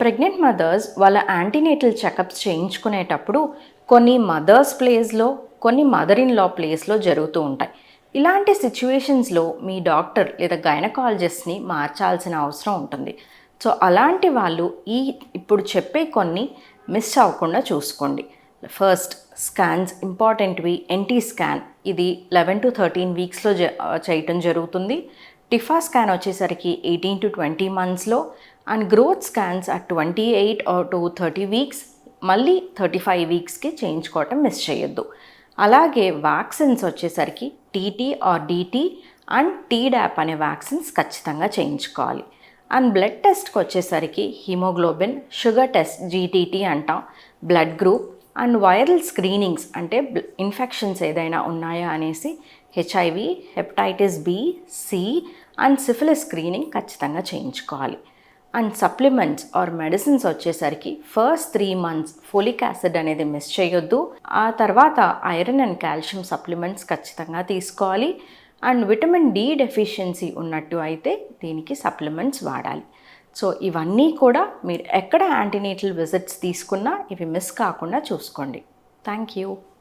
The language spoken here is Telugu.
ప్రెగ్నెంట్ మదర్స్ వాళ్ళ యాంటీనేటల్ చెకప్స్ చేయించుకునేటప్పుడు కొన్ని మదర్స్ ప్లేస్లో, కొన్ని మదర్ ఇన్ లా ప్లేస్లో జరుగుతూ ఉంటాయి. ఇలాంటి సిచ్యువేషన్స్లో మీ డాక్టర్ లేదా గైనకాలజిస్ట్ని మార్చాల్సిన అవసరం ఉంటుంది. సో అలాంటి వాళ్ళు ఇప్పుడు చెప్పే కొన్ని మిస్ అవ్వకుండా చూసుకోండి. ఫస్ట్, స్కాన్స్ ఇంపార్టెంట్వి. ఎన్టీ స్కాన్ ఇది 11 to 13 వీక్స్లో చేయటం జరుగుతుంది. టిఫా స్కాన్ వచ్చేసరికి 18 to 20 మంత్స్లో, and growth scans at 28 or to 30 weeks, మళ్ళీ 35 వీక్స్కి చేయించుకోవటం మిస్ చేయొద్దు. అలాగే వ్యాక్సిన్స్ వచ్చేసరికి TT or DT and Tdap అనే వ్యాక్సిన్స్ ఖచ్చితంగా చేయించుకోవాలి. అండ్ బ్లడ్ టెస్ట్కి వచ్చేసరికి హిమోగ్లోబిన్, షుగర్ టెస్ట్ జీటీటీ అంటాం, blood group and viral screenings అంటే ఇన్ఫెక్షన్స్ ఏదైనా ఉన్నాయా అనేసి HIV, hepatitis B, C and syphilis screening ఖచ్చితంగా చేయించుకోవాలి. అండ్ సప్లిమెంట్స్ ఆర్ మెడిసిన్స్ వచ్చేసరికి ఫస్ట్ 3 months ఫోలిక్ యాసిడ్ అనేది మిస్ చేయొద్దు. ఆ తర్వాత ఐరన్ అండ్ కాల్షియం సప్లిమెంట్స్ ఖచ్చితంగా తీసుకోవాలి. అండ్ విటమిన్ డి డెఫిషియన్సీ ఉన్నట్టు అయితే దీనికి సప్లిమెంట్స్ వాడాలి. సో ఇవన్నీ కూడా మీరు ఎక్కడ యాంటీనేటల్ విజిట్స్ తీసుకున్నా ఇవి మిస్ కాకుండా చూసుకోండి. Thank you.